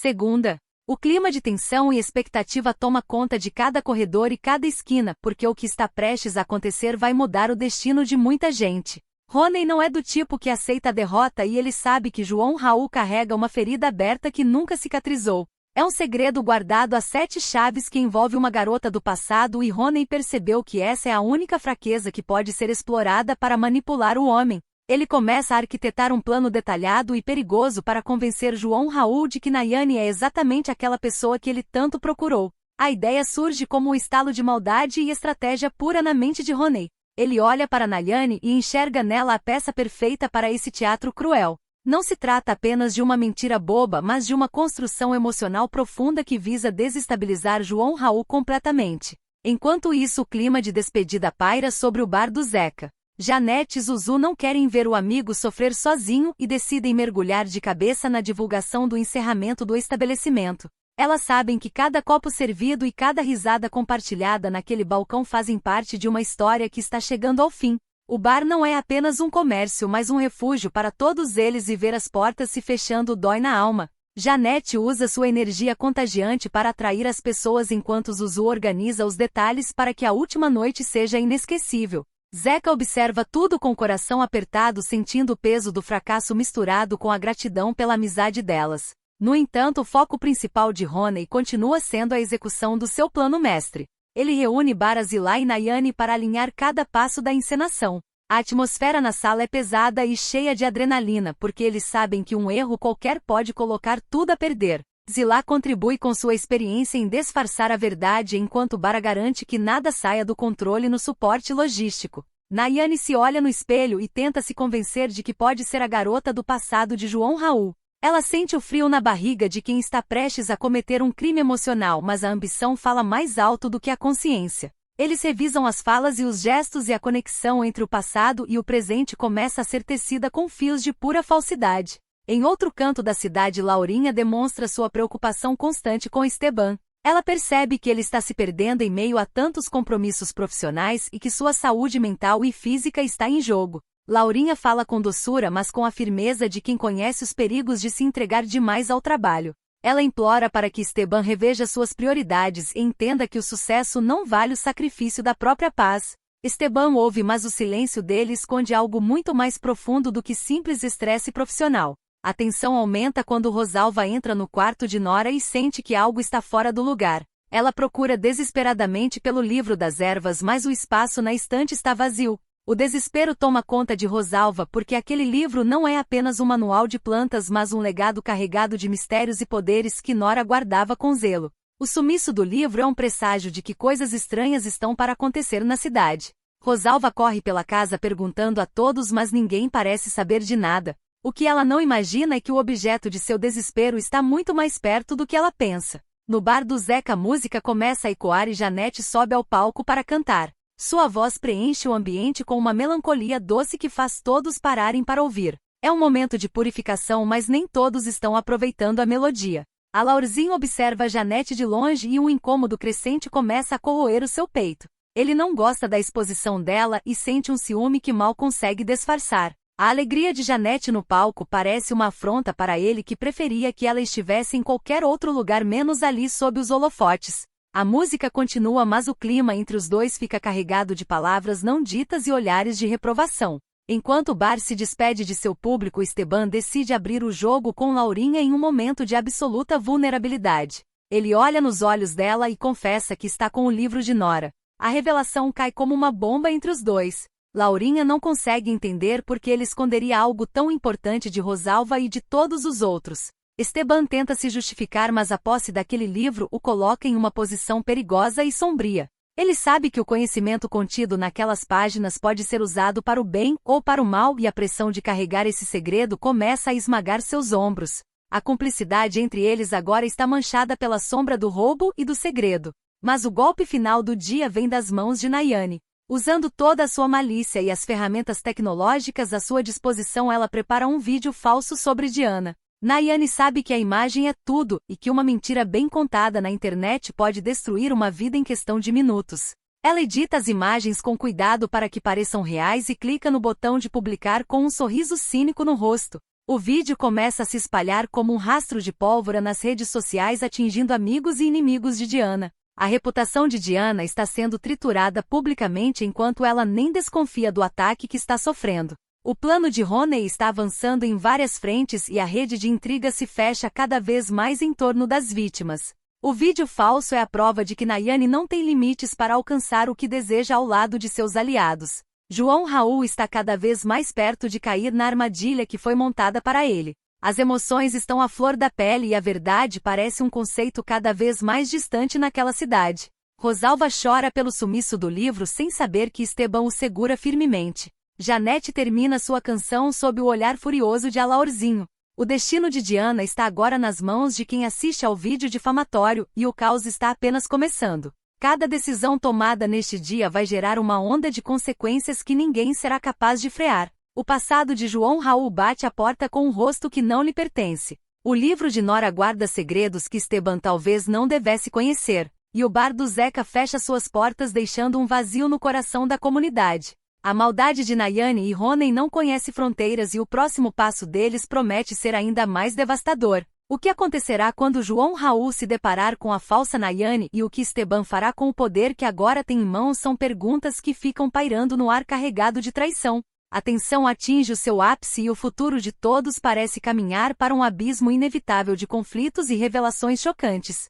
Segunda, o clima de tensão e expectativa toma conta de cada corredor e cada esquina, porque o que está prestes a acontecer vai mudar o destino de muita gente. Honey não é do tipo que aceita a derrota e ele sabe que João Raul carrega uma ferida aberta que nunca cicatrizou. É um segredo guardado a 7 chaves que envolve uma garota do passado e Honey percebeu que essa é a única fraqueza que pode ser explorada para manipular o homem. Ele começa a arquitetar um plano detalhado e perigoso para convencer João Raul de que Nayane é exatamente aquela pessoa que ele tanto procurou. A ideia surge como um estalo de maldade e estratégia pura na mente de Honey. Ele olha para Nayane e enxerga nela a peça perfeita para esse teatro cruel. Não se trata apenas de uma mentira boba, mas de uma construção emocional profunda que visa desestabilizar João Raul completamente. Enquanto isso, o clima de despedida paira sobre o bar do Zeca. Janete e Zuzu não querem ver o amigo sofrer sozinho e decidem mergulhar de cabeça na divulgação do encerramento do estabelecimento. Elas sabem que cada copo servido e cada risada compartilhada naquele balcão fazem parte de uma história que está chegando ao fim. O bar não é apenas um comércio, mas um refúgio para todos eles e ver as portas se fechando dói na alma. Janete usa sua energia contagiante para atrair as pessoas enquanto Zuzu organiza os detalhes para que a última noite seja inesquecível. Zeca observa tudo com o coração apertado, sentindo o peso do fracasso misturado com a gratidão pela amizade delas. No entanto, o foco principal de Honey continua sendo a execução do seu plano mestre. Ele reúne Barazilá e Nayane para alinhar cada passo da encenação. A atmosfera na sala é pesada e cheia de adrenalina porque eles sabem que um erro qualquer pode colocar tudo a perder. Zilá contribui com sua experiência em disfarçar a verdade enquanto Bara garante que nada saia do controle no suporte logístico. Nayane se olha no espelho e tenta se convencer de que pode ser a garota do passado de João Raul. Ela sente o frio na barriga de quem está prestes a cometer um crime emocional, mas a ambição fala mais alto do que a consciência. Eles revisam as falas e os gestos e a conexão entre o passado e o presente começa a ser tecida com fios de pura falsidade. Em outro canto da cidade, Laurinha demonstra sua preocupação constante com Esteban. Ela percebe que ele está se perdendo em meio a tantos compromissos profissionais e que sua saúde mental e física está em jogo. Laurinha fala com doçura, mas com a firmeza de quem conhece os perigos de se entregar demais ao trabalho. Ela implora para que Esteban reveja suas prioridades e entenda que o sucesso não vale o sacrifício da própria paz. Esteban ouve, mas o silêncio dele esconde algo muito mais profundo do que simples estresse profissional. A tensão aumenta quando Rosalva entra no quarto de Nora e sente que algo está fora do lugar. Ela procura desesperadamente pelo livro das ervas, mas o espaço na estante está vazio. O desespero toma conta de Rosalva porque aquele livro não é apenas um manual de plantas, mas um legado carregado de mistérios e poderes que Nora guardava com zelo. O sumiço do livro é um presságio de que coisas estranhas estão para acontecer na cidade. Rosalva corre pela casa perguntando a todos, mas ninguém parece saber de nada. O que ela não imagina é que o objeto de seu desespero está muito mais perto do que ela pensa. No bar do Zeca, a música começa a ecoar e Janete sobe ao palco para cantar. Sua voz preenche o ambiente com uma melancolia doce que faz todos pararem para ouvir. É um momento de purificação, mas nem todos estão aproveitando a melodia. A Laurzinho observa Janete de longe e um incômodo crescente começa a corroer o seu peito. Ele não gosta da exposição dela e sente um ciúme que mal consegue disfarçar. A alegria de Janete no palco parece uma afronta para ele, que preferia que ela estivesse em qualquer outro lugar menos ali sob os holofotes. A música continua, mas o clima entre os dois fica carregado de palavras não ditas e olhares de reprovação. Enquanto o bar se despede de seu público, Esteban decide abrir o jogo com Laurinha em um momento de absoluta vulnerabilidade. Ele olha nos olhos dela e confessa que está com o livro de Nora. A revelação cai como uma bomba entre os dois. Laurinha não consegue entender por que ele esconderia algo tão importante de Rosalva e de todos os outros. Esteban tenta se justificar, mas a posse daquele livro o coloca em uma posição perigosa e sombria. Ele sabe que o conhecimento contido naquelas páginas pode ser usado para o bem ou para o mal, e a pressão de carregar esse segredo começa a esmagar seus ombros. A cumplicidade entre eles agora está manchada pela sombra do roubo e do segredo. Mas o golpe final do dia vem das mãos de Nayane. Usando toda a sua malícia e as ferramentas tecnológicas à sua disposição, ela prepara um vídeo falso sobre Diana. Nayane sabe que a imagem é tudo, e que uma mentira bem contada na internet pode destruir uma vida em questão de minutos. Ela edita as imagens com cuidado para que pareçam reais e clica no botão de publicar com um sorriso cínico no rosto. O vídeo começa a se espalhar como um rastro de pólvora nas redes sociais, atingindo amigos e inimigos de Diana. A reputação de Diana está sendo triturada publicamente enquanto ela nem desconfia do ataque que está sofrendo. O plano de Honey está avançando em várias frentes e a rede de intriga se fecha cada vez mais em torno das vítimas. O vídeo falso é a prova de que Nayane não tem limites para alcançar o que deseja ao lado de seus aliados. João Raul está cada vez mais perto de cair na armadilha que foi montada para ele. As emoções estão à flor da pele e a verdade parece um conceito cada vez mais distante naquela cidade. Rosalva chora pelo sumiço do livro sem saber que Esteban o segura firmemente. Janete termina sua canção sob o olhar furioso de Alaorzinho. O destino de Diana está agora nas mãos de quem assiste ao vídeo difamatório e o caos está apenas começando. Cada decisão tomada neste dia vai gerar uma onda de consequências que ninguém será capaz de frear. O passado de João Raul bate a porta com um rosto que não lhe pertence. O livro de Nora guarda segredos que Esteban talvez não devesse conhecer. E o bar do Zeca fecha suas portas deixando um vazio no coração da comunidade. A maldade de Nayane e Honey não conhece fronteiras e o próximo passo deles promete ser ainda mais devastador. O que acontecerá quando João Raul se deparar com a falsa Nayane e o que Esteban fará com o poder que agora tem em mãos são perguntas que ficam pairando no ar carregado de traição. A tensão atinge o seu ápice e o futuro de todos parece caminhar para um abismo inevitável de conflitos e revelações chocantes.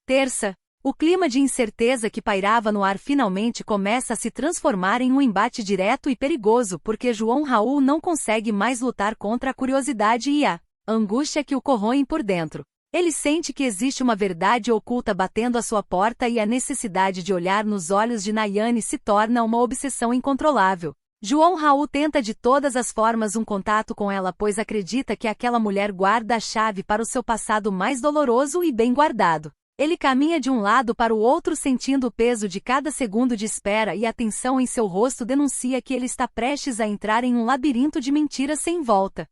Terça. O clima de incerteza que pairava no ar finalmente começa a se transformar em um embate direto e perigoso porque João Raul não consegue mais lutar contra a curiosidade e a angústia que o corroem por dentro. Ele sente que existe uma verdade oculta batendo à sua porta e a necessidade de olhar nos olhos de Nayane se torna uma obsessão incontrolável. João Raul tenta de todas as formas um contato com ela pois acredita que aquela mulher guarda a chave para o seu passado mais doloroso e bem guardado. Ele caminha de um lado para o outro sentindo o peso de cada segundo de espera e a tensão em seu rosto denuncia que ele está prestes a entrar em um labirinto de mentiras sem volta.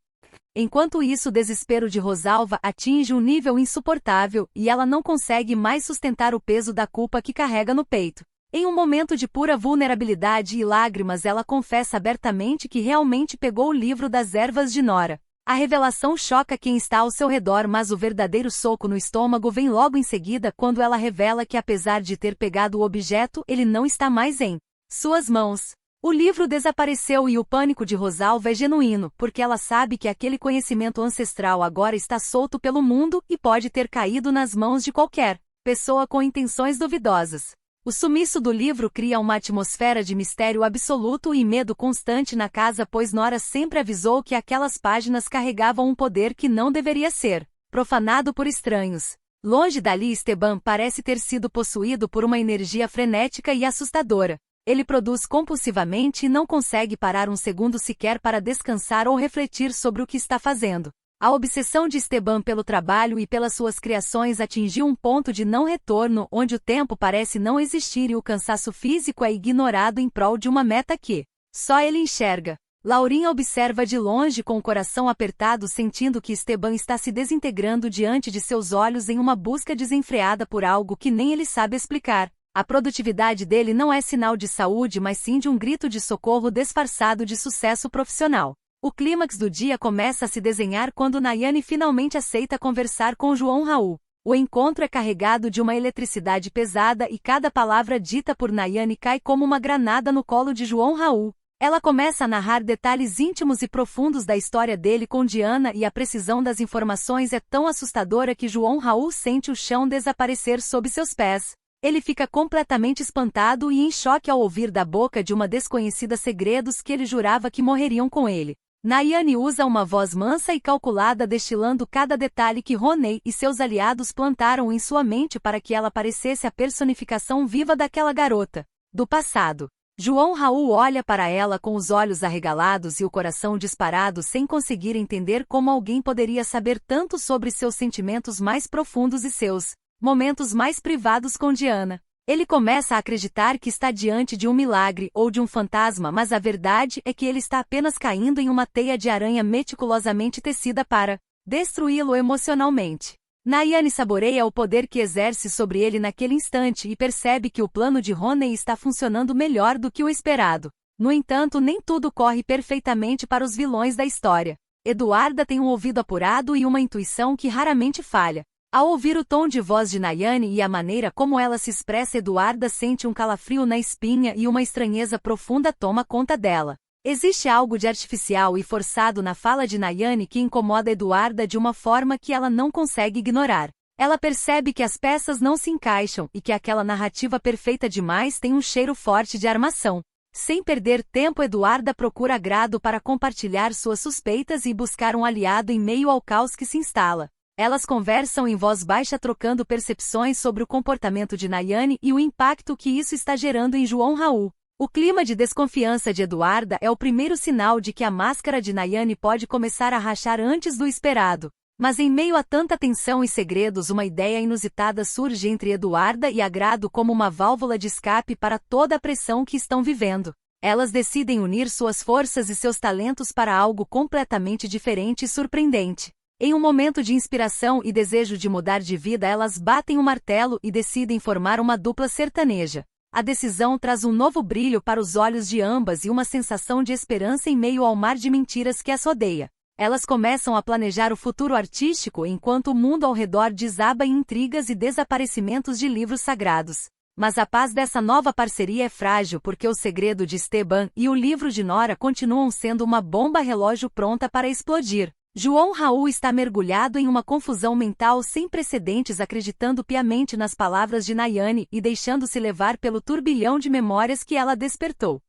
Enquanto isso, o desespero de Rosalva atinge um nível insuportável e ela não consegue mais sustentar o peso da culpa que carrega no peito. Em um momento de pura vulnerabilidade e lágrimas, ela confessa abertamente que realmente pegou o livro das ervas de Nora. A revelação choca quem está ao seu redor, mas o verdadeiro soco no estômago vem logo em seguida quando ela revela que apesar de ter pegado o objeto, ele não está mais em suas mãos. O livro desapareceu e o pânico de Rosalva é genuíno, porque ela sabe que aquele conhecimento ancestral agora está solto pelo mundo e pode ter caído nas mãos de qualquer pessoa com intenções duvidosas. O sumiço do livro cria uma atmosfera de mistério absoluto e medo constante na casa, pois Nora sempre avisou que aquelas páginas carregavam um poder que não deveria ser profanado por estranhos. Longe dali, Esteban parece ter sido possuído por uma energia frenética e assustadora. Ele produz compulsivamente e não consegue parar um segundo sequer para descansar ou refletir sobre o que está fazendo. A obsessão de Esteban pelo trabalho e pelas suas criações atingiu um ponto de não retorno onde o tempo parece não existir e o cansaço físico é ignorado em prol de uma meta que só ele enxerga. Laurinha observa de longe com o coração apertado, sentindo que Esteban está se desintegrando diante de seus olhos em uma busca desenfreada por algo que nem ele sabe explicar. A produtividade dele não é sinal de saúde, mas sim de um grito de socorro disfarçado de sucesso profissional. O clímax do dia começa a se desenhar quando Nayane finalmente aceita conversar com João Raul. O encontro é carregado de uma eletricidade pesada e cada palavra dita por Nayane cai como uma granada no colo de João Raul. Ela começa a narrar detalhes íntimos e profundos da história dele com Diana e a precisão das informações é tão assustadora que João Raul sente o chão desaparecer sob seus pés. Ele fica completamente espantado e em choque ao ouvir da boca de uma desconhecida segredos que ele jurava que morreriam com ele. Nayane usa uma voz mansa e calculada, destilando cada detalhe que Honey e seus aliados plantaram em sua mente para que ela parecesse a personificação viva daquela garota do passado. João Raul olha para ela com os olhos arregalados e o coração disparado, sem conseguir entender como alguém poderia saber tanto sobre seus sentimentos mais profundos e seus momentos mais privados com Diana. Ele começa a acreditar que está diante de um milagre ou de um fantasma, mas a verdade é que ele está apenas caindo em uma teia de aranha meticulosamente tecida para destruí-lo emocionalmente. Nayane saboreia o poder que exerce sobre ele naquele instante e percebe que o plano de Honey está funcionando melhor do que o esperado. No entanto, nem tudo corre perfeitamente para os vilões da história. Eduarda tem um ouvido apurado e uma intuição que raramente falha. Ao ouvir o tom de voz de Nayane e a maneira como ela se expressa, Eduarda sente um calafrio na espinha e uma estranheza profunda toma conta dela. Existe algo de artificial e forçado na fala de Nayane que incomoda Eduarda de uma forma que ela não consegue ignorar. Ela percebe que as peças não se encaixam e que aquela narrativa perfeita demais tem um cheiro forte de armação. Sem perder tempo, Eduarda procura agrado para compartilhar suas suspeitas e buscar um aliado em meio ao caos que se instala. Elas conversam em voz baixa, trocando percepções sobre o comportamento de Nayane e o impacto que isso está gerando em João Raul. O clima de desconfiança de Eduarda é o primeiro sinal de que a máscara de Nayane pode começar a rachar antes do esperado. Mas em meio a tanta tensão e segredos, uma ideia inusitada surge entre Eduarda e Agrado como uma válvula de escape para toda a pressão que estão vivendo. Elas decidem unir suas forças e seus talentos para algo completamente diferente e surpreendente. Em um momento de inspiração e desejo de mudar de vida, elas batem o martelo e decidem formar uma dupla sertaneja. A decisão traz um novo brilho para os olhos de ambas e uma sensação de esperança em meio ao mar de mentiras que as rodeia. Elas começam a planejar o futuro artístico enquanto o mundo ao redor desaba em intrigas e desaparecimentos de livros sagrados. Mas a paz dessa nova parceria é frágil porque o segredo de Esteban e o livro de Nora continuam sendo uma bomba relógio pronta para explodir. João Raul está mergulhado em uma confusão mental sem precedentes, acreditando piamente nas palavras de Nayane e deixando-se levar pelo turbilhão de memórias que ela despertou.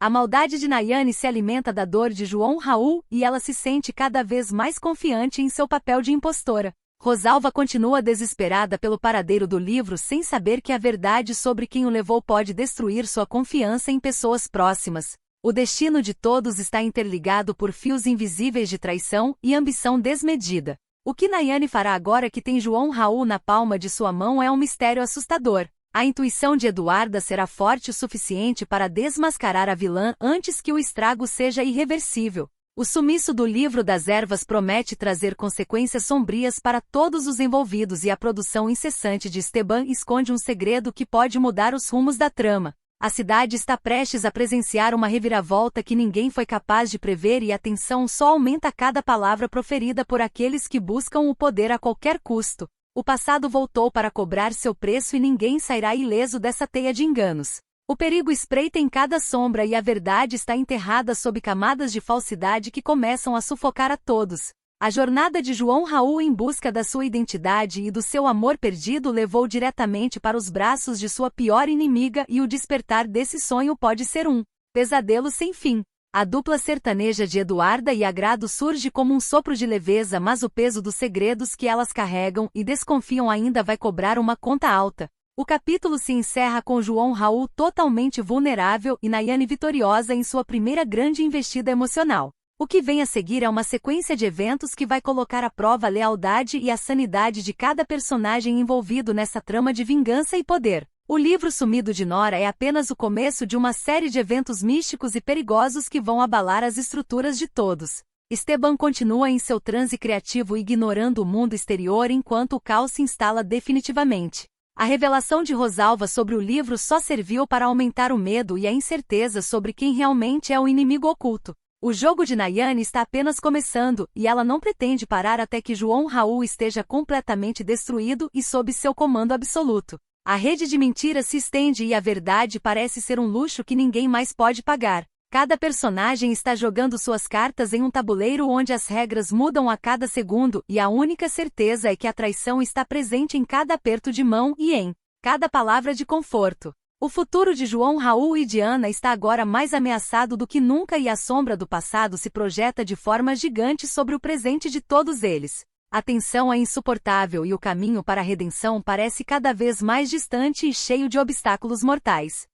A maldade de Nayane se alimenta da dor de João Raul e ela se sente cada vez mais confiante em seu papel de impostora. Rosalva continua desesperada pelo paradeiro do livro, sem saber que a verdade sobre quem o levou pode destruir sua confiança em pessoas próximas. O destino de todos está interligado por fios invisíveis de traição e ambição desmedida. O que Nayane fará agora que tem João Raul na palma de sua mão é um mistério assustador. A intuição de Eduarda será forte o suficiente para desmascarar a vilã antes que o estrago seja irreversível. O sumiço do livro das ervas promete trazer consequências sombrias para todos os envolvidos e a produção incessante de Esteban esconde um segredo que pode mudar os rumos da trama. A cidade está prestes a presenciar uma reviravolta que ninguém foi capaz de prever e a tensão só aumenta a cada palavra proferida por aqueles que buscam o poder a qualquer custo. O passado voltou para cobrar seu preço e ninguém sairá ileso dessa teia de enganos. O perigo espreita em cada sombra e a verdade está enterrada sob camadas de falsidade que começam a sufocar a todos. A jornada de João Raul em busca da sua identidade e do seu amor perdido levou diretamente para os braços de sua pior inimiga e o despertar desse sonho pode ser um pesadelo sem fim. A dupla sertaneja de Eduarda e Agrado surge como um sopro de leveza, mas o peso dos segredos que elas carregam e desconfiam ainda vai cobrar uma conta alta. O capítulo se encerra com João Raul totalmente vulnerável e Nayane vitoriosa em sua primeira grande investida emocional. O que vem a seguir é uma sequência de eventos que vai colocar à prova a lealdade e a sanidade de cada personagem envolvido nessa trama de vingança e poder. O livro sumido de Nora é apenas o começo de uma série de eventos místicos e perigosos que vão abalar as estruturas de todos. Esteban continua em seu transe criativo, ignorando o mundo exterior enquanto o caos se instala definitivamente. A revelação de Rosalva sobre o livro só serviu para aumentar o medo e a incerteza sobre quem realmente é o inimigo oculto. O jogo de Nayane está apenas começando, e ela não pretende parar até que João Raul esteja completamente destruído e sob seu comando absoluto. A rede de mentiras se estende e a verdade parece ser um luxo que ninguém mais pode pagar. Cada personagem está jogando suas cartas em um tabuleiro onde as regras mudam a cada segundo e a única certeza é que a traição está presente em cada aperto de mão e em cada palavra de conforto. O futuro de João Raul e Diana está agora mais ameaçado do que nunca e a sombra do passado se projeta de forma gigante sobre o presente de todos eles. A tensão é insuportável e o caminho para a redenção parece cada vez mais distante e cheio de obstáculos mortais.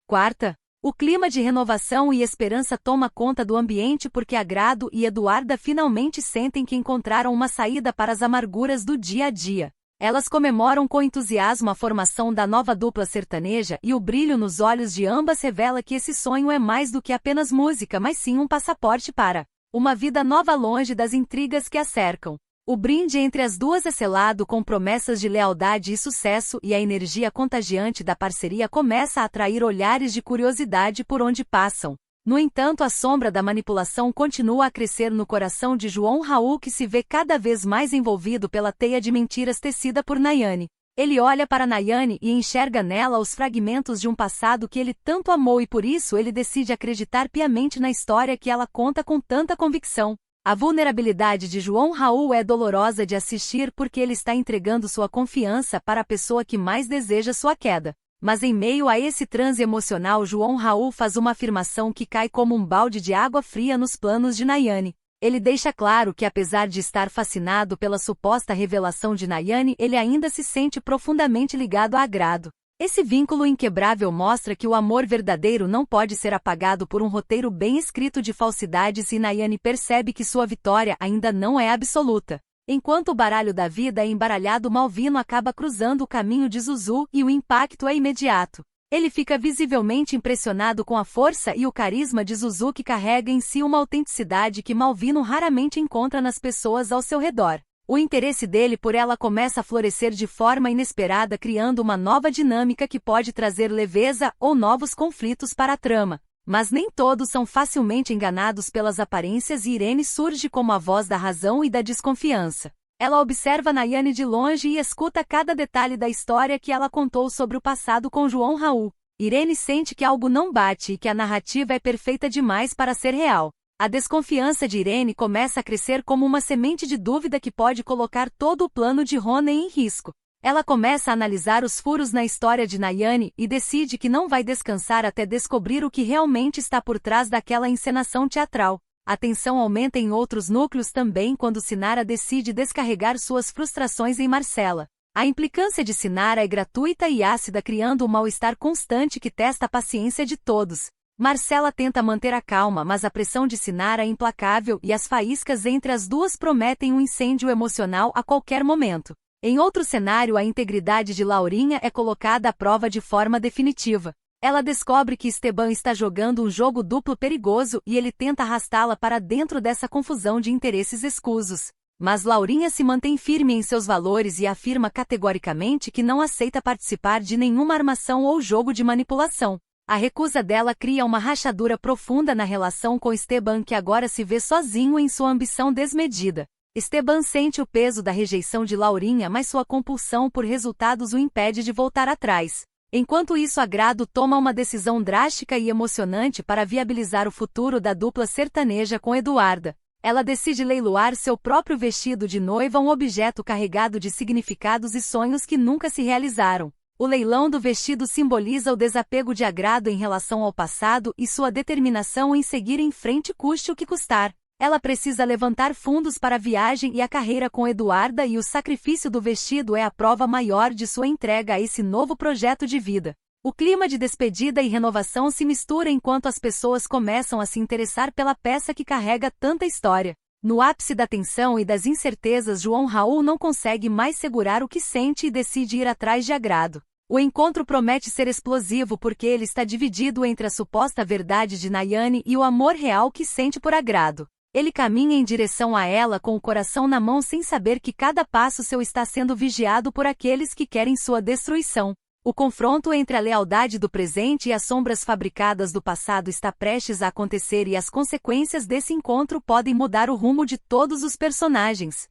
Quarta, o clima de renovação e esperança toma conta do ambiente porque Agrado e Eduarda finalmente sentem que encontraram uma saída para as amarguras do dia a dia. Elas comemoram com entusiasmo a formação da nova dupla sertaneja e o brilho nos olhos de ambas revela que esse sonho é mais do que apenas música, mas sim um passaporte para uma vida nova longe das intrigas que a cercam. O brinde entre as duas é selado com promessas de lealdade e sucesso e a energia contagiante da parceria começa a atrair olhares de curiosidade por onde passam. No entanto, a sombra da manipulação continua a crescer no coração de João Raul, que se vê cada vez mais envolvido pela teia de mentiras tecida por Nayane. Ele olha para Nayane e enxerga nela os fragmentos de um passado que ele tanto amou e por isso ele decide acreditar piamente na história que ela conta com tanta convicção. A vulnerabilidade de João Raul é dolorosa de assistir porque ele está entregando sua confiança para a pessoa que mais deseja sua queda. Mas em meio a esse transe emocional, João Raul faz uma afirmação que cai como um balde de água fria nos planos de Nayane. Ele deixa claro que apesar de estar fascinado pela suposta revelação de Nayane, ele ainda se sente profundamente ligado a Agrado. Esse vínculo inquebrável mostra que o amor verdadeiro não pode ser apagado por um roteiro bem escrito de falsidades e Nayane percebe que sua vitória ainda não é absoluta. Enquanto o baralho da vida é embaralhado, Malvino acaba cruzando o caminho de Zuzu e o impacto é imediato. Ele fica visivelmente impressionado com a força e o carisma de Zuzu, que carrega em si uma autenticidade que Malvino raramente encontra nas pessoas ao seu redor. O interesse dele por ela começa a florescer de forma inesperada, criando uma nova dinâmica que pode trazer leveza ou novos conflitos para a trama. Mas nem todos são facilmente enganados pelas aparências e Irene surge como a voz da razão e da desconfiança. Ela observa Nayane de longe e escuta cada detalhe da história que ela contou sobre o passado com João Raul. Irene sente que algo não bate e que a narrativa é perfeita demais para ser real. A desconfiança de Irene começa a crescer como uma semente de dúvida que pode colocar todo o plano de Roney em risco. Ela começa a analisar os furos na história de Nayane e decide que não vai descansar até descobrir o que realmente está por trás daquela encenação teatral. A tensão aumenta em outros núcleos também quando Sinara decide descarregar suas frustrações em Marcela. A implicância de Sinara é gratuita e ácida, criando um mal-estar constante que testa a paciência de todos. Marcela tenta manter a calma, mas a pressão de Sinara é implacável e as faíscas entre as duas prometem um incêndio emocional a qualquer momento. Em outro cenário, a integridade de Laurinha é colocada à prova de forma definitiva. Ela descobre que Esteban está jogando um jogo duplo perigoso e ele tenta arrastá-la para dentro dessa confusão de interesses escusos. Mas Laurinha se mantém firme em seus valores e afirma categoricamente que não aceita participar de nenhuma armação ou jogo de manipulação. A recusa dela cria uma rachadura profunda na relação com Esteban, que agora se vê sozinho em sua ambição desmedida. Esteban sente o peso da rejeição de Laurinha, mas sua compulsão por resultados o impede de voltar atrás. Enquanto isso, Agrado toma uma decisão drástica e emocionante para viabilizar o futuro da dupla sertaneja com Eduarda. Ela decide leiloar seu próprio vestido de noiva, um objeto carregado de significados e sonhos que nunca se realizaram. O leilão do vestido simboliza o desapego de Agrado em relação ao passado e sua determinação em seguir em frente, custe o que custar. Ela precisa levantar fundos para a viagem e a carreira com Eduarda, e o sacrifício do vestido é a prova maior de sua entrega a esse novo projeto de vida. O clima de despedida e renovação se mistura enquanto as pessoas começam a se interessar pela peça que carrega tanta história. No ápice da tensão e das incertezas, João Raul não consegue mais segurar o que sente e decide ir atrás de Agrado. O encontro promete ser explosivo porque ele está dividido entre a suposta verdade de Nayane e o amor real que sente por Agrado. Ele caminha em direção a ela com o coração na mão, sem saber que cada passo seu está sendo vigiado por aqueles que querem sua destruição. O confronto entre a lealdade do presente e as sombras fabricadas do passado está prestes a acontecer, e as consequências desse encontro podem mudar o rumo de todos os personagens.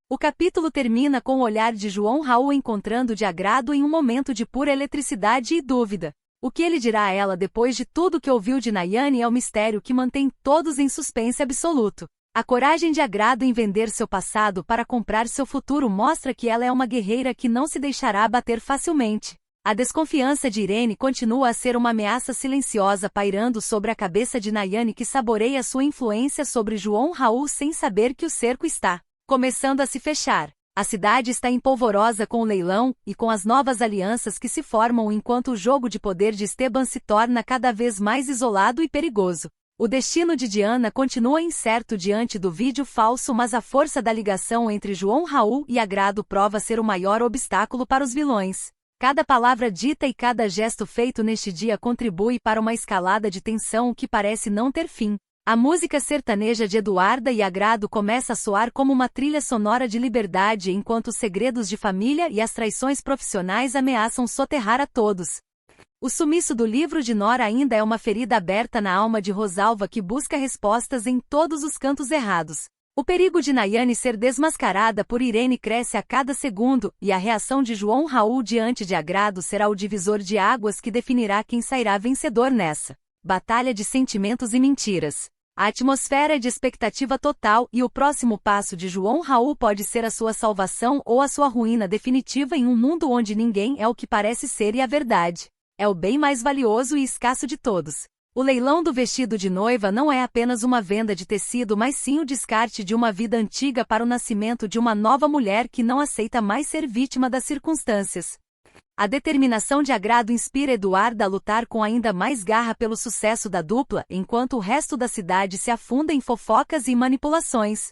O capítulo termina com o olhar de João Raul encontrando de Agrado em um momento de pura eletricidade e dúvida. O que ele dirá a ela depois de tudo que ouviu de Nayane é o mistério que mantém todos em suspense absoluto. A coragem de Agrado em vender seu passado para comprar seu futuro mostra que ela é uma guerreira que não se deixará abater facilmente. A desconfiança de Irene continua a ser uma ameaça silenciosa pairando sobre a cabeça de Nayane, que saboreia sua influência sobre João Raul sem saber que o cerco está começando a se fechar. A cidade está empolvorosa com o leilão e com as novas alianças que se formam, enquanto o jogo de poder de Esteban se torna cada vez mais isolado e perigoso. O destino de Diana continua incerto diante do vídeo falso, mas a força da ligação entre João Raul e Agrado prova ser o maior obstáculo para os vilões. Cada palavra dita e cada gesto feito neste dia contribui para uma escalada de tensão que parece não ter fim. A música sertaneja de Eduarda e Agrado começa a soar como uma trilha sonora de liberdade, enquanto os segredos de família e as traições profissionais ameaçam soterrar a todos. O sumiço do livro de Nora ainda é uma ferida aberta na alma de Rosalva que busca respostas em todos os cantos errados. O perigo de Nayane ser desmascarada por Irene cresce a cada segundo, e a reação de João Raul diante de Agrado será o divisor de águas que definirá quem sairá vencedor nessa batalha de sentimentos e mentiras. A atmosfera é de expectativa total e o próximo passo de João Raul pode ser a sua salvação ou a sua ruína definitiva em um mundo onde ninguém é o que parece ser e a verdade é o bem mais valioso e escasso de todos. O leilão do vestido de noiva não é apenas uma venda de tecido, mas sim o descarte de uma vida antiga para o nascimento de uma nova mulher que não aceita mais ser vítima das circunstâncias. A determinação de Agrado inspira Eduarda a lutar com ainda mais garra pelo sucesso da dupla, enquanto o resto da cidade se afunda em fofocas e manipulações.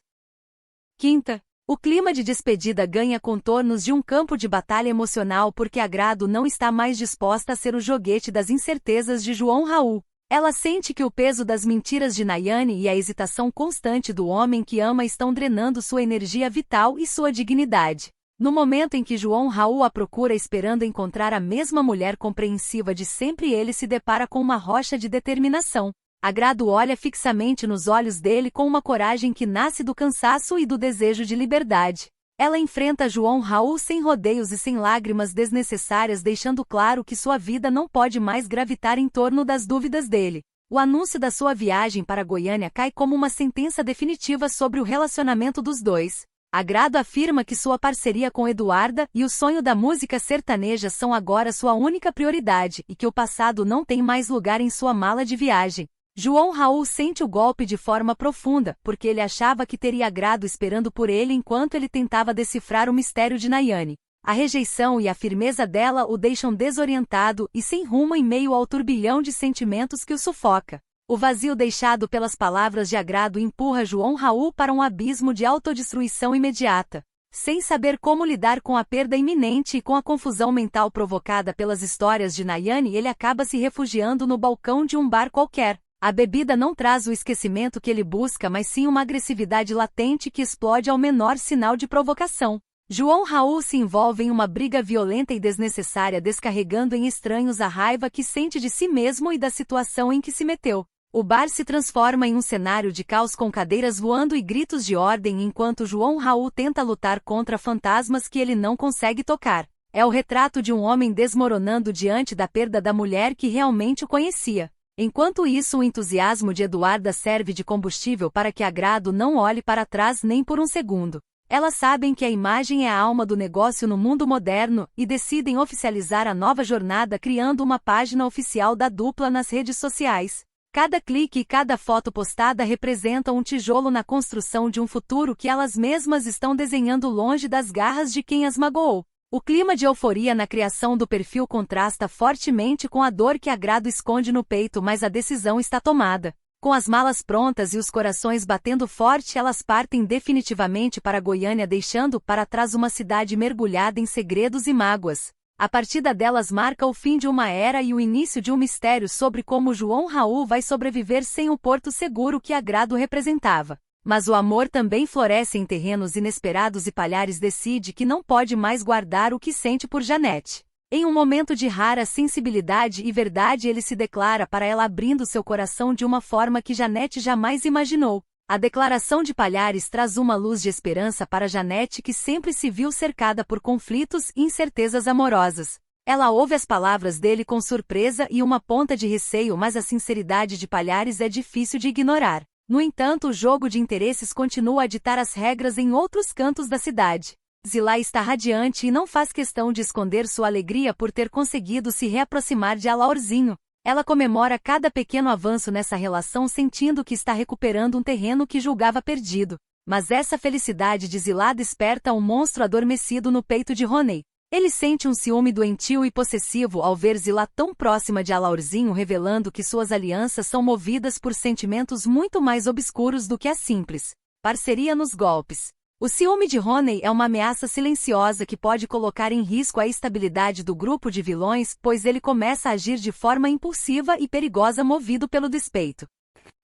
Quinta. O clima de despedida ganha contornos de um campo de batalha emocional porque Agrado não está mais disposta a ser o joguete das incertezas de João Raul. Ela sente que o peso das mentiras de Nayane e a hesitação constante do homem que ama estão drenando sua energia vital e sua dignidade. No momento em que João Raul a procura esperando encontrar a mesma mulher compreensiva de sempre, ele se depara com uma rocha de determinação. Agrado olha fixamente nos olhos dele com uma coragem que nasce do cansaço e do desejo de liberdade. Ela enfrenta João Raul sem rodeios e sem lágrimas desnecessárias, deixando claro que sua vida não pode mais gravitar em torno das dúvidas dele. O anúncio da sua viagem para Goiânia cai como uma sentença definitiva sobre o relacionamento dos dois. Agrado afirma que sua parceria com Eduarda e o sonho da música sertaneja são agora sua única prioridade e que o passado não tem mais lugar em sua mala de viagem. João Raul sente o golpe de forma profunda, porque ele achava que teria Agrado esperando por ele enquanto ele tentava decifrar o mistério de Nayane. A rejeição e a firmeza dela o deixam desorientado e sem rumo em meio ao turbilhão de sentimentos que o sufoca. O vazio deixado pelas palavras de Agrado empurra João Raul para um abismo de autodestruição imediata. Sem saber como lidar com a perda iminente e com a confusão mental provocada pelas histórias de Nayane, ele acaba se refugiando no balcão de um bar qualquer. A bebida não traz o esquecimento que ele busca, mas sim uma agressividade latente que explode ao menor sinal de provocação. João Raul se envolve em uma briga violenta e desnecessária, descarregando em estranhos a raiva que sente de si mesmo e da situação em que se meteu. O bar se transforma em um cenário de caos com cadeiras voando e gritos de ordem enquanto João Raul tenta lutar contra fantasmas que ele não consegue tocar. É o retrato de um homem desmoronando diante da perda da mulher que realmente o conhecia. Enquanto isso, o entusiasmo de Eduarda serve de combustível para que Agrado não olhe para trás nem por um segundo. Elas sabem que a imagem é a alma do negócio no mundo moderno e decidem oficializar a nova jornada criando uma página oficial da dupla nas redes sociais. Cada clique e cada foto postada representam um tijolo na construção de um futuro que elas mesmas estão desenhando longe das garras de quem as magoou. O clima de euforia na criação do perfil contrasta fortemente com a dor que Agrado esconde no peito, mas a decisão está tomada. Com as malas prontas e os corações batendo forte, elas partem definitivamente para Goiânia, deixando para trás uma cidade mergulhada em segredos e mágoas. A partida delas marca o fim de uma era e o início de um mistério sobre como João Raul vai sobreviver sem o porto seguro que Agrado representava. Mas o amor também floresce em terrenos inesperados e Palhares decide que não pode mais guardar o que sente por Janete. Em um momento de rara sensibilidade e verdade, ele se declara para ela, abrindo seu coração de uma forma que Janete jamais imaginou. A declaração de Palhares traz uma luz de esperança para Janete, que sempre se viu cercada por conflitos e incertezas amorosas. Ela ouve as palavras dele com surpresa e uma ponta de receio, mas a sinceridade de Palhares é difícil de ignorar. No entanto, o jogo de interesses continua a ditar as regras em outros cantos da cidade. Zilá está radiante e não faz questão de esconder sua alegria por ter conseguido se reaproximar de Alaorzinho. Ela comemora cada pequeno avanço nessa relação, sentindo que está recuperando um terreno que julgava perdido. Mas essa felicidade de Zilá desperta um monstro adormecido no peito de Ronei. Ele sente um ciúme doentio e possessivo ao ver Zilá tão próxima de Alaorzinho, revelando que suas alianças são movidas por sentimentos muito mais obscuros do que a simples parceria nos golpes. O ciúme de Ronei é uma ameaça silenciosa que pode colocar em risco a estabilidade do grupo de vilões, pois ele começa a agir de forma impulsiva e perigosa movido pelo despeito.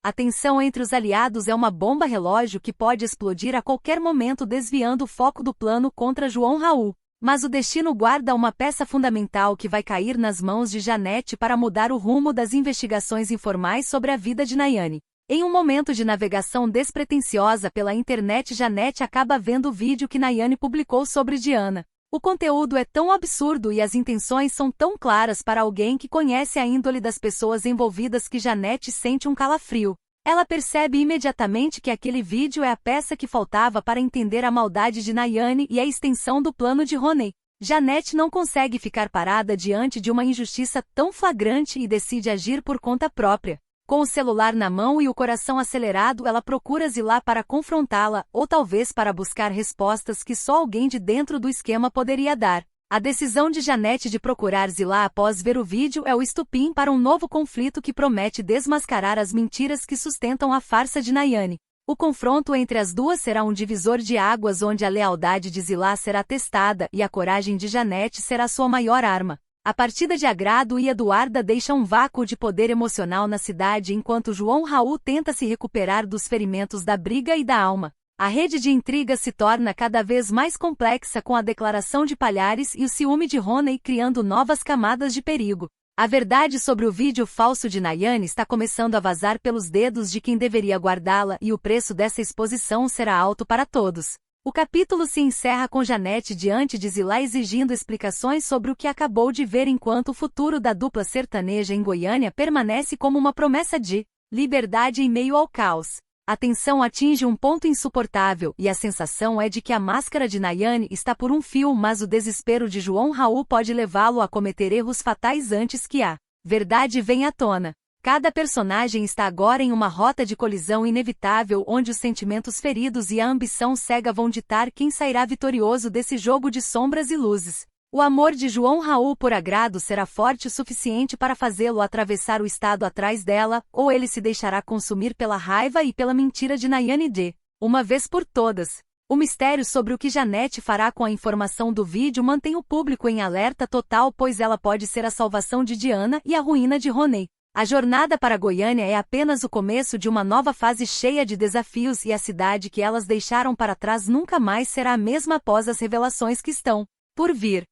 A tensão entre os aliados é uma bomba relógio que pode explodir a qualquer momento, desviando o foco do plano contra João Raul. Mas o destino guarda uma peça fundamental que vai cair nas mãos de Janete para mudar o rumo das investigações informais sobre a vida de Nayane. Em um momento de navegação despretensiosa pela internet, Janete acaba vendo o vídeo que Nayane publicou sobre Diana. O conteúdo é tão absurdo e as intenções são tão claras para alguém que conhece a índole das pessoas envolvidas que Janete sente um calafrio. Ela percebe imediatamente que aquele vídeo é a peça que faltava para entender a maldade de Nayane e a extensão do plano de Roney. Janete não consegue ficar parada diante de uma injustiça tão flagrante e decide agir por conta própria. Com o celular na mão e o coração acelerado, ela procura Zilá para confrontá-la, ou talvez para buscar respostas que só alguém de dentro do esquema poderia dar. A decisão de Janete de procurar Zilá após ver o vídeo é o estupim para um novo conflito que promete desmascarar as mentiras que sustentam a farsa de Nayane. O confronto entre as duas será um divisor de águas onde a lealdade de Zilá será testada e a coragem de Janete será sua maior arma. A partida de Agrado e Eduarda deixa um vácuo de poder emocional na cidade enquanto João Raul tenta se recuperar dos ferimentos da briga e da alma. A rede de intrigas se torna cada vez mais complexa com a declaração de Palhares e o ciúme de Roney criando novas camadas de perigo. A verdade sobre o vídeo falso de Nayane está começando a vazar pelos dedos de quem deveria guardá-la e o preço dessa exposição será alto para todos. O capítulo se encerra com Janete diante de Zilá exigindo explicações sobre o que acabou de ver enquanto o futuro da dupla sertaneja em Goiânia permanece como uma promessa de liberdade em meio ao caos. A tensão atinge um ponto insuportável e a sensação é de que a máscara de Nayane está por um fio, mas o desespero de João Raul pode levá-lo a cometer erros fatais antes que a verdade venha à tona. Cada personagem está agora em uma rota de colisão inevitável onde os sentimentos feridos e a ambição cega vão ditar quem sairá vitorioso desse jogo de sombras e luzes. O amor de João Raul por Agrado será forte o suficiente para fazê-lo atravessar o estado atrás dela, ou ele se deixará consumir pela raiva e pela mentira de Nayane de uma vez por todas. O mistério sobre o que Janete fará com a informação do vídeo mantém o público em alerta total, pois ela pode ser a salvação de Diana e a ruína de Roney. A jornada para Goiânia é apenas o começo de uma nova fase cheia de desafios e a cidade que elas deixaram para trás nunca mais será a mesma após as revelações que estão por vir.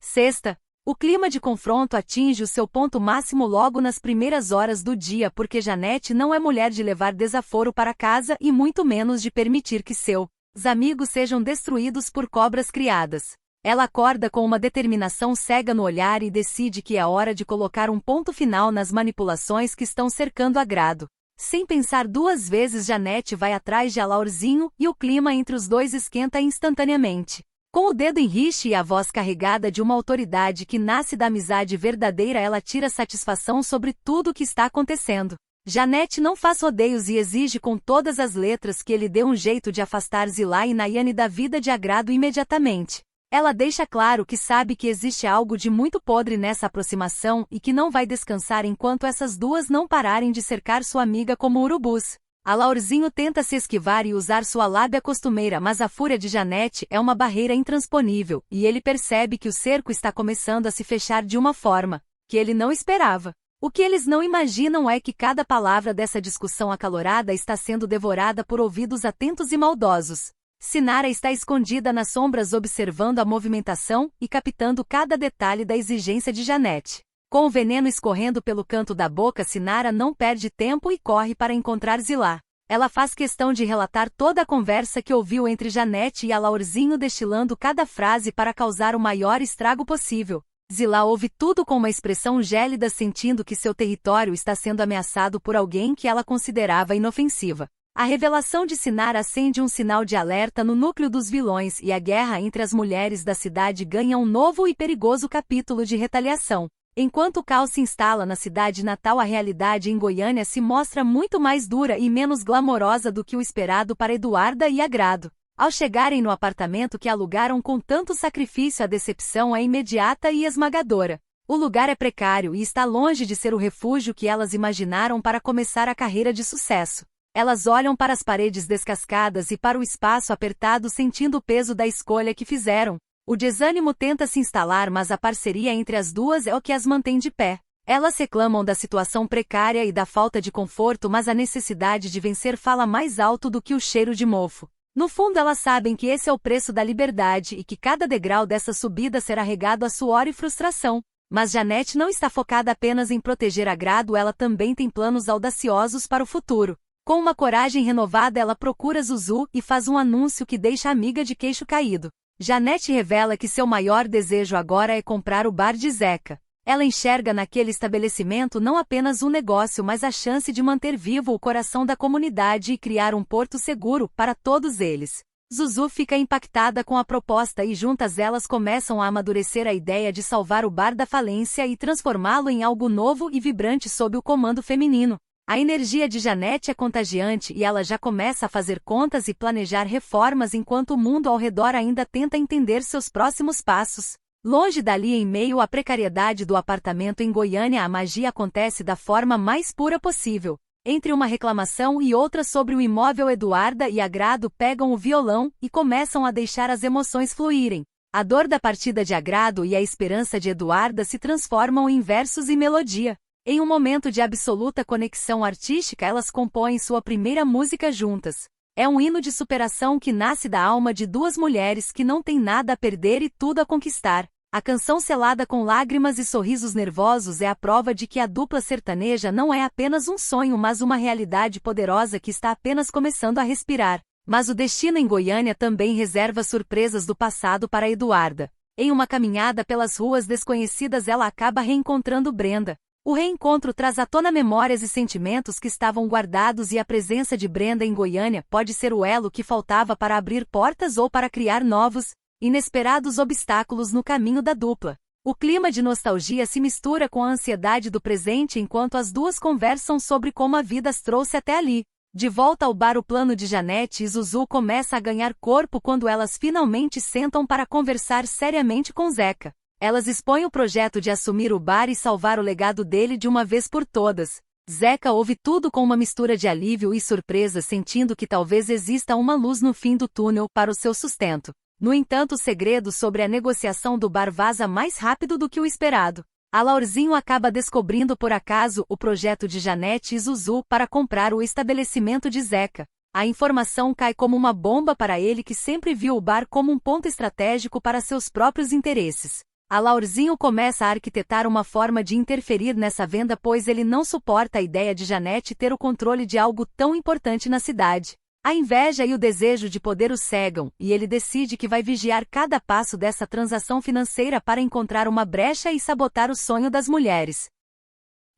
Sexta, o clima de confronto atinge o seu ponto máximo logo nas primeiras horas do dia porque Janete não é mulher de levar desaforo para casa e muito menos de permitir que seus amigos sejam destruídos por cobras criadas. Ela acorda com uma determinação cega no olhar e decide que é hora de colocar um ponto final nas manipulações que estão cercando Agrado. Sem pensar duas vezes, Janete vai atrás de Alaurzinho e o clima entre os dois esquenta instantaneamente. Com o dedo em rixe e a voz carregada de uma autoridade que nasce da amizade verdadeira, ela tira satisfação sobre tudo o que está acontecendo. Janete não faz rodeios e exige com todas as letras que ele dê um jeito de afastar Zilá e Nayane da vida de Agrado imediatamente. Ela deixa claro que sabe que existe algo de muito podre nessa aproximação e que não vai descansar enquanto essas duas não pararem de cercar sua amiga como urubus. Alaurzinho tenta se esquivar e usar sua lábia costumeira, mas a fúria de Janete é uma barreira intransponível, e ele percebe que o cerco está começando a se fechar de uma forma que ele não esperava. O que eles não imaginam é que cada palavra dessa discussão acalorada está sendo devorada por ouvidos atentos e maldosos. Sinara está escondida nas sombras observando a movimentação e captando cada detalhe da exigência de Janete. Com o veneno escorrendo pelo canto da boca, Sinara não perde tempo e corre para encontrar Zilá. Ela faz questão de relatar toda a conversa que ouviu entre Janete e Alaurzinho, destilando cada frase para causar o maior estrago possível. Zilá ouve tudo com uma expressão gélida, sentindo que seu território está sendo ameaçado por alguém que ela considerava inofensiva. A revelação de Sinara acende um sinal de alerta no núcleo dos vilões e a guerra entre as mulheres da cidade ganha um novo e perigoso capítulo de retaliação. Enquanto o caos se instala na cidade natal, a realidade em Goiânia se mostra muito mais dura e menos glamourosa do que o esperado para Eduarda e Agrado. Ao chegarem no apartamento que alugaram com tanto sacrifício, a decepção é imediata e esmagadora. O lugar é precário e está longe de ser o refúgio que elas imaginaram para começar a carreira de sucesso. Elas olham para as paredes descascadas e para o espaço apertado, sentindo o peso da escolha que fizeram. O desânimo tenta se instalar, mas a parceria entre as duas é o que as mantém de pé. Elas reclamam da situação precária e da falta de conforto, mas a necessidade de vencer fala mais alto do que o cheiro de mofo. No fundo elas sabem que esse é o preço da liberdade e que cada degrau dessa subida será regado a suor e frustração. Mas Janete não está focada apenas em proteger Agrado, ela também tem planos audaciosos para o futuro. Com uma coragem renovada ela procura Zuzu e faz um anúncio que deixa a amiga de queixo caído. Janete revela que seu maior desejo agora é comprar o bar de Zeca. Ela enxerga naquele estabelecimento não apenas um negócio, mas a chance de manter vivo o coração da comunidade e criar um porto seguro para todos eles. Zuzu fica impactada com a proposta e juntas elas começam a amadurecer a ideia de salvar o bar da falência e transformá-lo em algo novo e vibrante sob o comando feminino. A energia de Janete é contagiante e ela já começa a fazer contas e planejar reformas enquanto o mundo ao redor ainda tenta entender seus próximos passos. Longe dali, em meio à precariedade do apartamento em Goiânia, a magia acontece da forma mais pura possível. Entre uma reclamação e outra sobre o imóvel, Eduarda e Agrado pegam o violão e começam a deixar as emoções fluírem. A dor da partida de Agrado e a esperança de Eduarda se transformam em versos e melodia. Em um momento de absoluta conexão artística, elas compõem sua primeira música juntas. É um hino de superação que nasce da alma de duas mulheres que não têm nada a perder e tudo a conquistar. A canção, selada com lágrimas e sorrisos nervosos, é a prova de que a dupla sertaneja não é apenas um sonho, mas uma realidade poderosa que está apenas começando a respirar. Mas o destino em Goiânia também reserva surpresas do passado para Eduarda. Em uma caminhada pelas ruas desconhecidas, ela acaba reencontrando Brenda. O reencontro traz à tona memórias e sentimentos que estavam guardados, e a presença de Brenda em Goiânia pode ser o elo que faltava para abrir portas ou para criar novos, inesperados obstáculos no caminho da dupla. O clima de nostalgia se mistura com a ansiedade do presente enquanto as duas conversam sobre como a vida as trouxe até ali. De volta ao bar, o plano de Janete e Zuzu começa a ganhar corpo quando elas finalmente sentam para conversar seriamente com Zeca. Elas expõem o projeto de assumir o bar e salvar o legado dele de uma vez por todas. Zeca ouve tudo com uma mistura de alívio e surpresa, sentindo que talvez exista uma luz no fim do túnel para o seu sustento. No entanto, o segredo sobre a negociação do bar vaza mais rápido do que o esperado. Alaurzinho acaba descobrindo por acaso o projeto de Janete e Zuzu para comprar o estabelecimento de Zeca. A informação cai como uma bomba para ele, que sempre viu o bar como um ponto estratégico para seus próprios interesses. Alaurzinho começa a arquitetar uma forma de interferir nessa venda, pois ele não suporta a ideia de Janete ter o controle de algo tão importante na cidade. A inveja e o desejo de poder o cegam, e ele decide que vai vigiar cada passo dessa transação financeira para encontrar uma brecha e sabotar o sonho das mulheres.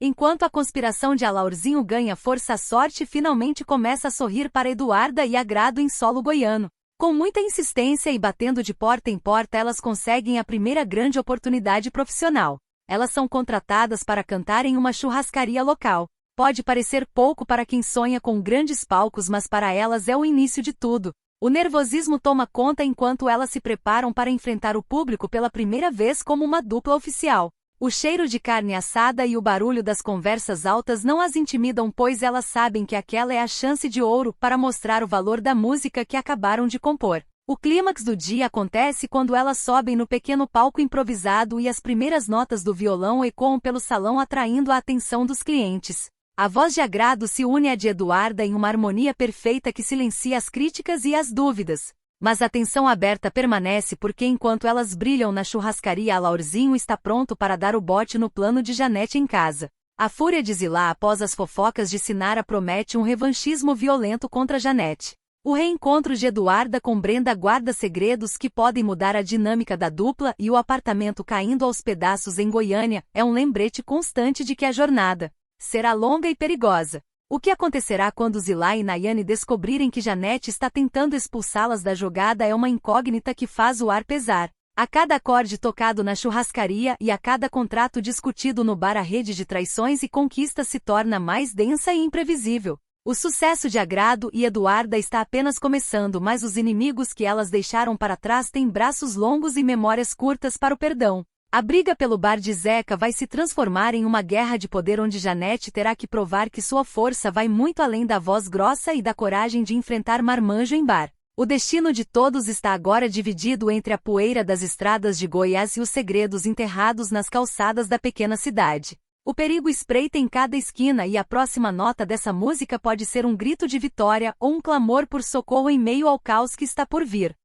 Enquanto a conspiração de Alaurzinho ganha força, a sorte finalmente começa a sorrir para Eduarda e Agrado em solo goiano. Com muita insistência e batendo de porta em porta, elas conseguem a primeira grande oportunidade profissional. Elas são contratadas para cantar em uma churrascaria local. Pode parecer pouco para quem sonha com grandes palcos, mas para elas é o início de tudo. O nervosismo toma conta enquanto elas se preparam para enfrentar o público pela primeira vez como uma dupla oficial. O cheiro de carne assada e o barulho das conversas altas não as intimidam, pois elas sabem que aquela é a chance de ouro para mostrar o valor da música que acabaram de compor. O clímax do dia acontece quando elas sobem no pequeno palco improvisado e as primeiras notas do violão ecoam pelo salão, atraindo a atenção dos clientes. A voz de Agrado se une à de Eduarda em uma harmonia perfeita que silencia as críticas e as dúvidas. Mas a tensão aberta permanece, porque enquanto elas brilham na churrascaria, Alaurzinho está pronto para dar o bote no plano de Janete em casa. A fúria de Zilá após as fofocas de Sinara promete um revanchismo violento contra Janete. O reencontro de Eduarda com Brenda guarda segredos que podem mudar a dinâmica da dupla, e o apartamento caindo aos pedaços em Goiânia é um lembrete constante de que a jornada será longa e perigosa. O que acontecerá quando Zilá e Nayane descobrirem que Janete está tentando expulsá-las da jogada é uma incógnita que faz o ar pesar. A cada acorde tocado na churrascaria e a cada contrato discutido no bar, a rede de traições e conquistas se torna mais densa e imprevisível. O sucesso de Agrado e Eduarda está apenas começando, mas os inimigos que elas deixaram para trás têm braços longos e memórias curtas para o perdão. A briga pelo bar de Zeca vai se transformar em uma guerra de poder, onde Janete terá que provar que sua força vai muito além da voz grossa e da coragem de enfrentar marmanjo em bar. O destino de todos está agora dividido entre a poeira das estradas de Goiás e os segredos enterrados nas calçadas da pequena cidade. O perigo espreita em cada esquina e a próxima nota dessa música pode ser um grito de vitória ou um clamor por socorro em meio ao caos que está por vir.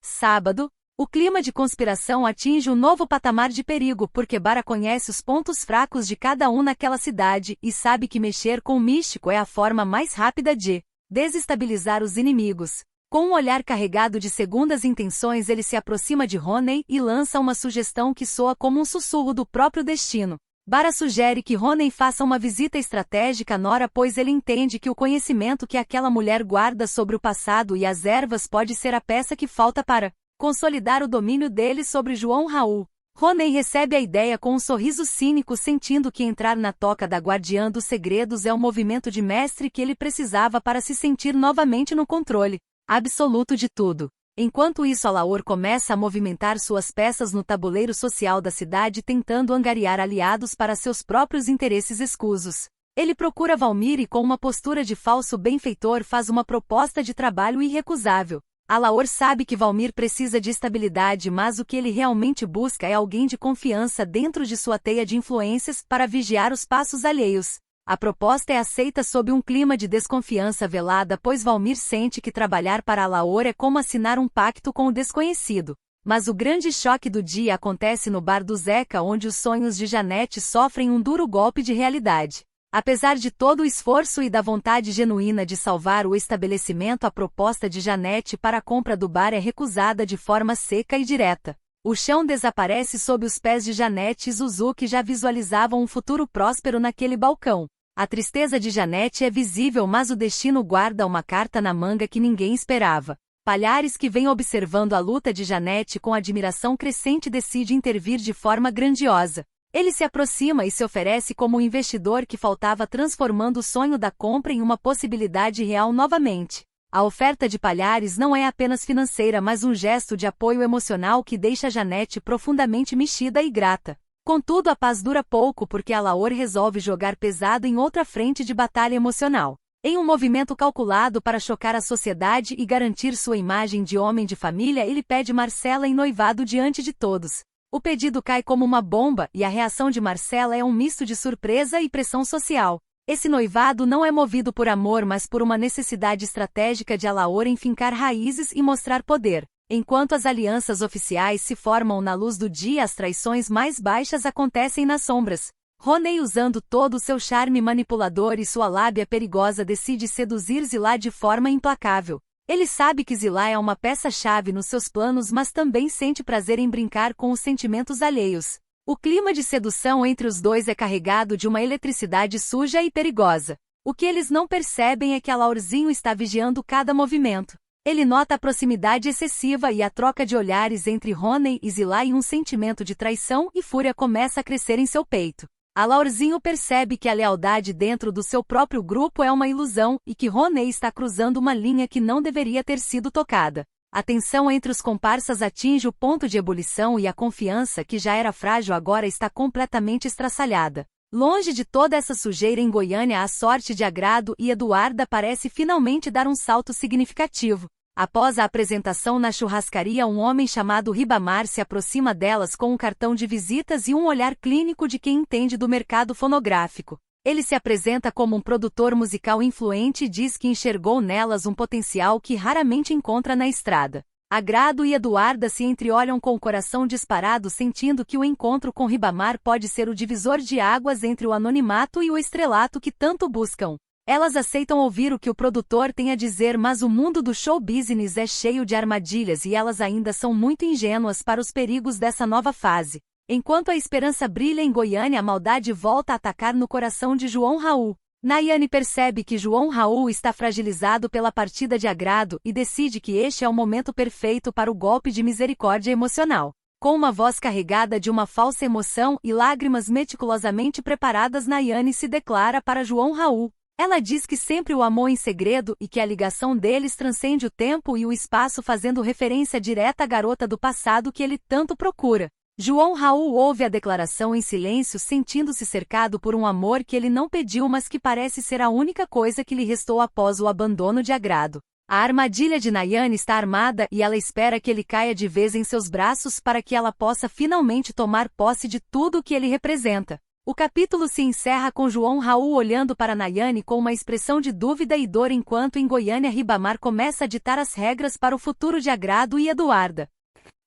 Sábado, o clima de conspiração atinge um novo patamar de perigo porque Bara conhece os pontos fracos de cada um naquela cidade e sabe que mexer com o místico é a forma mais rápida de desestabilizar os inimigos. Com um olhar carregado de segundas intenções, ele se aproxima de Honey e lança uma sugestão que soa como um sussurro do próprio destino. Bara sugere que Honey faça uma visita estratégica a Nora, pois ele entende que o conhecimento que aquela mulher guarda sobre o passado e as ervas pode ser a peça que falta para consolidar o domínio dele sobre João Raul. Honey recebe a ideia com um sorriso cínico, sentindo que entrar na toca da Guardiã dos Segredos é o movimento de mestre que ele precisava para se sentir novamente no controle absoluto de tudo. Enquanto isso, Alaor começa a movimentar suas peças no tabuleiro social da cidade, tentando angariar aliados para seus próprios interesses escusos. Ele procura Valmir e, com uma postura de falso benfeitor, faz uma proposta de trabalho irrecusável. Alaor sabe que Valmir precisa de estabilidade, mas o que ele realmente busca é alguém de confiança dentro de sua teia de influências para vigiar os passos alheios. A proposta é aceita sob um clima de desconfiança velada, pois Valmir sente que trabalhar para Alaor é como assinar um pacto com o desconhecido. Mas o grande choque do dia acontece no bar do Zeca, onde os sonhos de Janete sofrem um duro golpe de realidade. Apesar de todo o esforço e da vontade genuína de salvar o estabelecimento, a proposta de Janete para a compra do bar é recusada de forma seca e direta. O chão desaparece sob os pés de Janete e Zuzu, que já visualizavam um futuro próspero naquele balcão. A tristeza de Janete é visível, mas o destino guarda uma carta na manga que ninguém esperava. Palhares, que vem observando a luta de Janete com admiração crescente, decide intervir de forma grandiosa. Ele se aproxima e se oferece como um investidor que faltava, transformando o sonho da compra em uma possibilidade real novamente. A oferta de Palhares não é apenas financeira, mas um gesto de apoio emocional que deixa Janete profundamente mexida e grata. Contudo, a paz dura pouco porque Alaor resolve jogar pesado em outra frente de batalha emocional. Em um movimento calculado para chocar a sociedade e garantir sua imagem de homem de família, ele pede Marcela em noivado diante de todos. O pedido cai como uma bomba e a reação de Marcela é um misto de surpresa e pressão social. Esse noivado não é movido por amor, mas por uma necessidade estratégica de Alaor em fincar raízes e mostrar poder. Enquanto as alianças oficiais se formam na luz do dia, as traições mais baixas acontecem nas sombras. Honey, usando todo o seu charme manipulador e sua lábia perigosa, decide seduzir Zilá de forma implacável. Ele sabe que Zilá é uma peça-chave nos seus planos, mas também sente prazer em brincar com os sentimentos alheios. O clima de sedução entre os dois é carregado de uma eletricidade suja e perigosa. O que eles não percebem é que Alaorzinho está vigiando cada movimento. Ele nota a proximidade excessiva e a troca de olhares entre Honey e Zilá, e um sentimento de traição e fúria começa a crescer em seu peito. Alaorzinho percebe que a lealdade dentro do seu próprio grupo é uma ilusão e que Honey está cruzando uma linha que não deveria ter sido tocada. A tensão entre os comparsas atinge o ponto de ebulição e a confiança, que já era frágil, agora está completamente estraçalhada. Longe de toda essa sujeira, em Goiânia, a sorte de Agrado e Eduarda parece finalmente dar um salto significativo. Após a apresentação na churrascaria, um homem chamado Ribamar se aproxima delas com um cartão de visitas e um olhar clínico de quem entende do mercado fonográfico. Ele se apresenta como um produtor musical influente e diz que enxergou nelas um potencial que raramente encontra na estrada. Agrado e Eduarda se entreolham com o coração disparado, sentindo que o encontro com Ribamar pode ser o divisor de águas entre o anonimato e o estrelato que tanto buscam. Elas aceitam ouvir o que o produtor tem a dizer, mas o mundo do show business é cheio de armadilhas e elas ainda são muito ingênuas para os perigos dessa nova fase. Enquanto a esperança brilha em Goiânia, a maldade volta a atacar no coração de João Raul. Nayane percebe que João Raul está fragilizado pela partida de Agrado e decide que este é o momento perfeito para o golpe de misericórdia emocional. Com uma voz carregada de uma falsa emoção e lágrimas meticulosamente preparadas, Nayane se declara para João Raul. Ela diz que sempre o amou em segredo e que a ligação deles transcende o tempo e o espaço, fazendo referência direta à garota do passado que ele tanto procura. João Raul ouve a declaração em silêncio, sentindo-se cercado por um amor que ele não pediu, mas que parece ser a única coisa que lhe restou após o abandono de Agrado. A armadilha de Nayane está armada e ela espera que ele caia de vez em seus braços para que ela possa finalmente tomar posse de tudo o que ele representa. O capítulo se encerra com João Raul olhando para Nayane com uma expressão de dúvida e dor enquanto em Goiânia Ribamar começa a ditar as regras para o futuro de Agrado e Eduarda.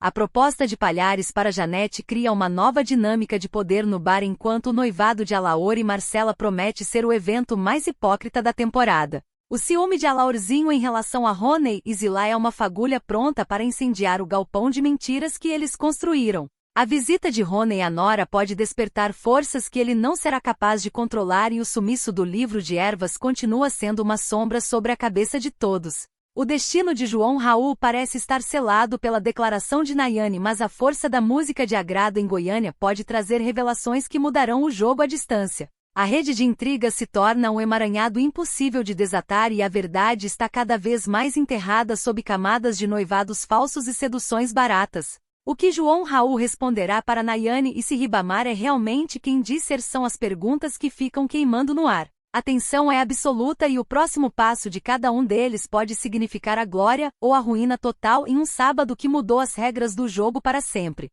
A proposta de Palhares para Janete cria uma nova dinâmica de poder no bar enquanto o noivado de Alaor e Marcela promete ser o evento mais hipócrita da temporada. O ciúme de Alaorzinho em relação a Rony e Zilá é uma fagulha pronta para incendiar o galpão de mentiras que eles construíram. A visita de Rony à Nora pode despertar forças que ele não será capaz de controlar e o sumiço do livro de ervas continua sendo uma sombra sobre a cabeça de todos. O destino de João Raul parece estar selado pela declaração de Nayane, mas a força da música de Agrado em Goiânia pode trazer revelações que mudarão o jogo à distância. A rede de intrigas se torna um emaranhado impossível de desatar e a verdade está cada vez mais enterrada sob camadas de noivados falsos e seduções baratas. O que João Raul responderá para Nayane e se Ribamar é realmente quem diz ser são as perguntas que ficam queimando no ar. A tensão é absoluta e o próximo passo de cada um deles pode significar a glória ou a ruína total em um sábado que mudou as regras do jogo para sempre.